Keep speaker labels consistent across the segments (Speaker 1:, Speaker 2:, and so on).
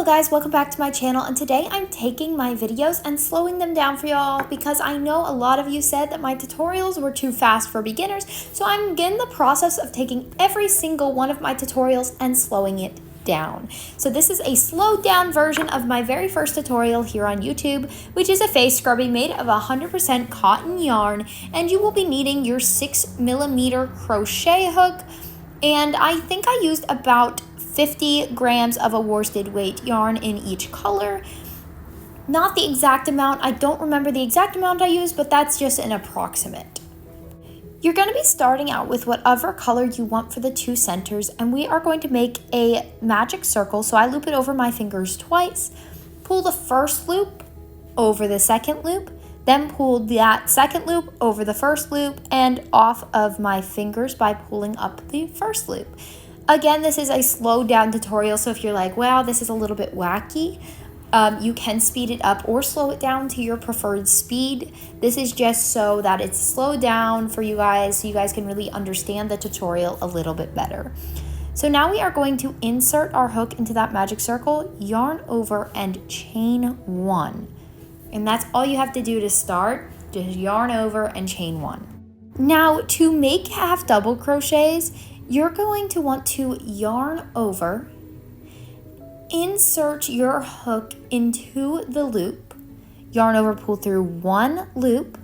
Speaker 1: Hello guys, welcome back to my channel, and today I'm taking my videos and slowing them down for y'all because I know a lot of you said that my tutorials were too fast for beginners, so I'm in the process of taking every single one of my tutorials and slowing it down. So this is a slowed down version of my very first tutorial here on YouTube, which is a face scrubby made of 100% cotton yarn, and you will be needing your 6mm crochet hook, and I think I used about 50 grams of a worsted weight yarn in each color. Not the exact amount, I don't remember the exact amount I used, but that's just an approximate. You're going to be starting out with whatever color you want for the two centers, and we are going to make a magic circle. So I loop it over my fingers twice, pull the first loop over the second loop, then pull that second loop over the first loop and off of my fingers by pulling up the first loop. Again, this is a slowed down tutorial, so if you're like, wow, this is a little bit wacky, you can speed it up or slow it down to your preferred speed. This is just so that it's slowed down for you guys, so you guys can really understand the tutorial a little bit better. So now we are going to insert our hook into that magic circle, yarn over and chain one. And that's all you have to do to start, just yarn over and chain one. Now to make half double crochets, you're going to want to yarn over, insert your hook into the loop, yarn over, pull through one loop,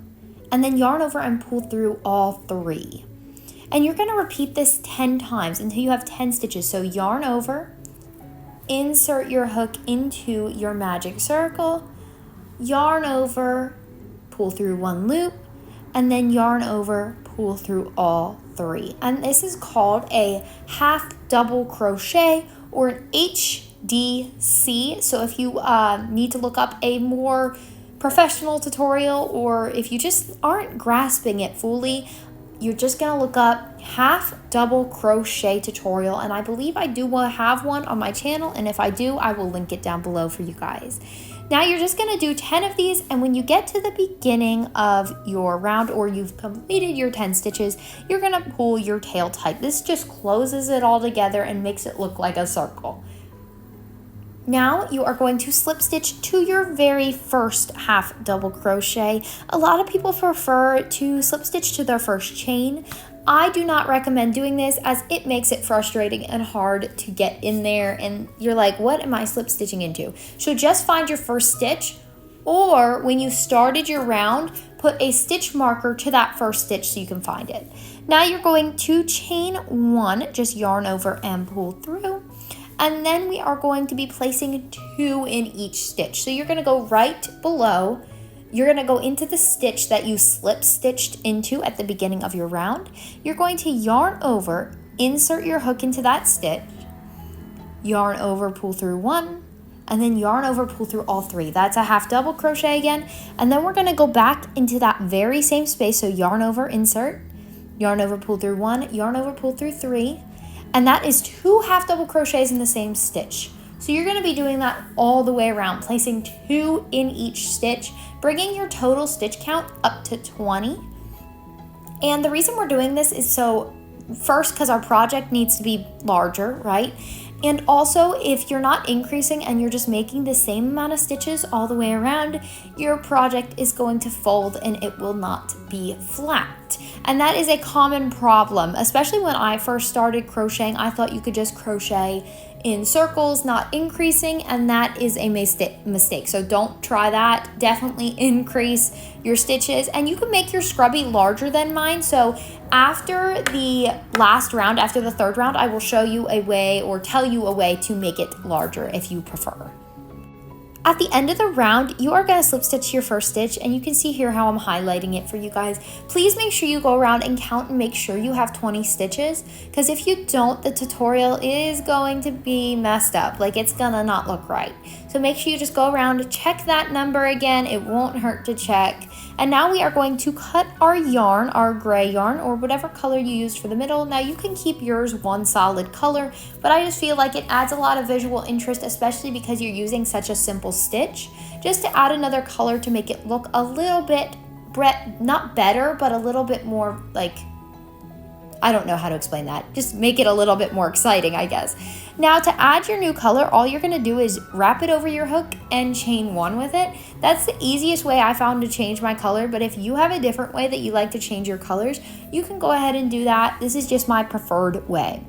Speaker 1: and then yarn over and pull through all three. And you're going to repeat this 10 times until you have 10 stitches. So yarn over, insert your hook into your magic circle, yarn over, pull through one loop, and then yarn over, pull through all three. And this is called a half double crochet or an HDC. So if you need to look up a more professional tutorial, or if you just aren't grasping it fully, you're just gonna look up half double crochet tutorial, and I believe I do have one on my channel, and if I do, I will link it down below for you guys. Now you're just gonna do 10 of these, and when you get to the beginning of your round or you've completed your 10 stitches, you're gonna pull your tail tight. This just closes it all together and makes it look like a circle. Now you are going to slip stitch to your very first half double crochet. A lot of people prefer to slip stitch to their first chain. I do not recommend doing this as it makes it frustrating and hard to get in there and you're like, what am I slip stitching into? So just find your first stitch, or when you started your round, put a stitch marker to that first stitch so you can find it. Now you're going to chain one, just yarn over and pull through. And then we are going to be placing 2 in each stitch. So you're going to go right below. You're going to go into the stitch that you slip stitched into at the beginning of your round. You're going to yarn over, insert your hook into that stitch, yarn over, pull through one, and then yarn over, pull through all three. That's a half double crochet again. And then we're going to go back into that very same space. So yarn over, insert, yarn over, pull through one, yarn over, pull through three. And that is 2 half double crochets in the same stitch. So you're going to be doing that all the way around, placing 2 in each stitch, bringing your total stitch count up to 20. And the reason we're doing this is so, first, because our project needs to be larger, right? And also, if you're not increasing and you're just making the same amount of stitches all the way around, your project is going to fold and it will not be flat. And that is a common problem, especially when I first started crocheting. I thought you could just crochet in circles, not increasing, and that is a mistake. So don't try that. Definitely increase your stitches, and you can make your scrubby larger than mine. So after the last round, after the third round, I will show you a way or tell you a way to make it larger if you prefer. At the end of the round, you are going to slip stitch your first stitch, and you can see here how I'm highlighting it for you guys. Please make sure you go around and count and make sure you have 20 stitches, because if you don't, the tutorial is going to be messed up. Like, it's gonna not look right. So make sure you just go around, check that number again. It won't hurt to check. And now we are going to cut our yarn, our gray yarn, or whatever color you used for the middle. Now you can keep yours one solid color, but I just feel like it adds a lot of visual interest, especially because you're using such a simple stitch, just to add another color to make it look a little bit, not better, but a little bit more like I don't know how to explain that. Just make it a little bit more exciting, I guess. Now to add your new color, all you're gonna do is wrap it over your hook and chain 1 with it. That's the easiest way I found to change my color, but if you have a different way that you like to change your colors, you can go ahead and do that. This is just my preferred way.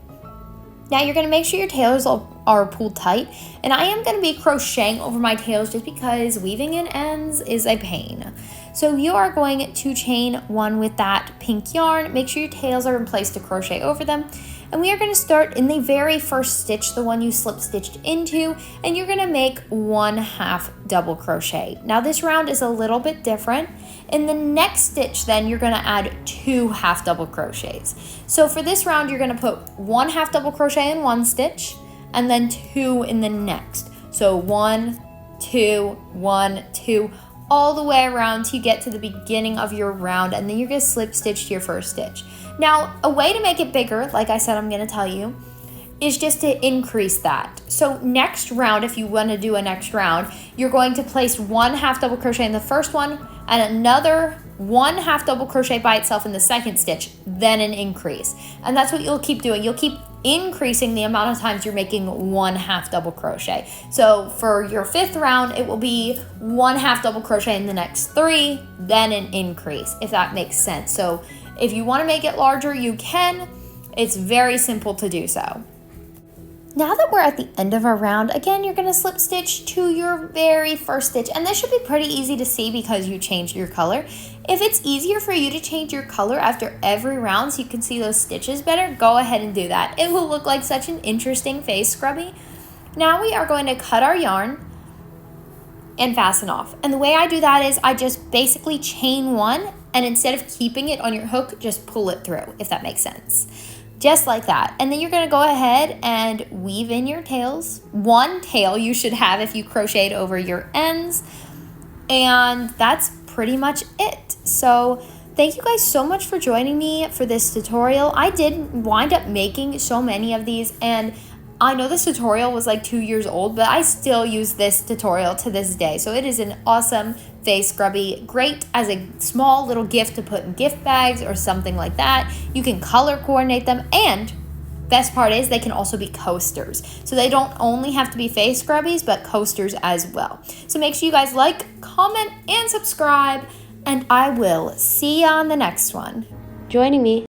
Speaker 1: Now you're gonna make sure your tails are pulled tight, and I am gonna be crocheting over my tails just because weaving in ends is a pain. So you are going to chain 1 with that pink yarn. Make sure your tails are in place to crochet over them. And we are going to start in the very first stitch, the one you slip stitched into, and you're going to make 1/2 double crochet. Now this round is a little bit different. In the next stitch then you're going to add 2 half double crochets. So for this round you're going to put 1/2 double crochet in one stitch and then 2 in the next. So 1, 2, 1, 2, all the way around till you get to the beginning of your round, and then you're going to slip stitch to your first stitch. Now, a way to make it bigger, like I said I'm going to tell you, is just to increase that. So next round, if you want to do a next round, you're going to place 1/2 double crochet in the first one and another 1/2 double crochet by itself in the second stitch, then an increase. And that's what you'll keep doing. You'll keep increasing the amount of times you're making 1/2 double crochet. So for your 5th round, it will be 1/2 double crochet in the next 3, then an increase, if that makes sense. So if you want to make it larger, you can. It's very simple to do so. Now that we're at the end of our round, again, you're going to slip stitch to your very first stitch. And this should be pretty easy to see because you changed your color. If it's easier for you to change your color after every round so you can see those stitches better, go ahead and do that. It will look like such an interesting face scrubby. Now we are going to cut our yarn and fasten off. And the way I do that is I just basically chain 1, and instead of keeping it on your hook, just pull it through, if that makes sense. Just like that. And then you're going to go ahead and weave in your tails. 1 tail you should have if you crocheted over your ends. And that's pretty much it. So thank you guys so much for joining me for this tutorial. I did wind up making so many of these, and I know this tutorial was like 2 years old, but I still use this tutorial to this day. So it is an awesome face scrubby, great as a small little gift to put in gift bags or something like that. You can color coordinate them, and best part is they can also be coasters. So they don't only have to be face scrubbies, but coasters as well. So make sure you guys like, comment, and subscribe, and I will see you on the next one. Joining me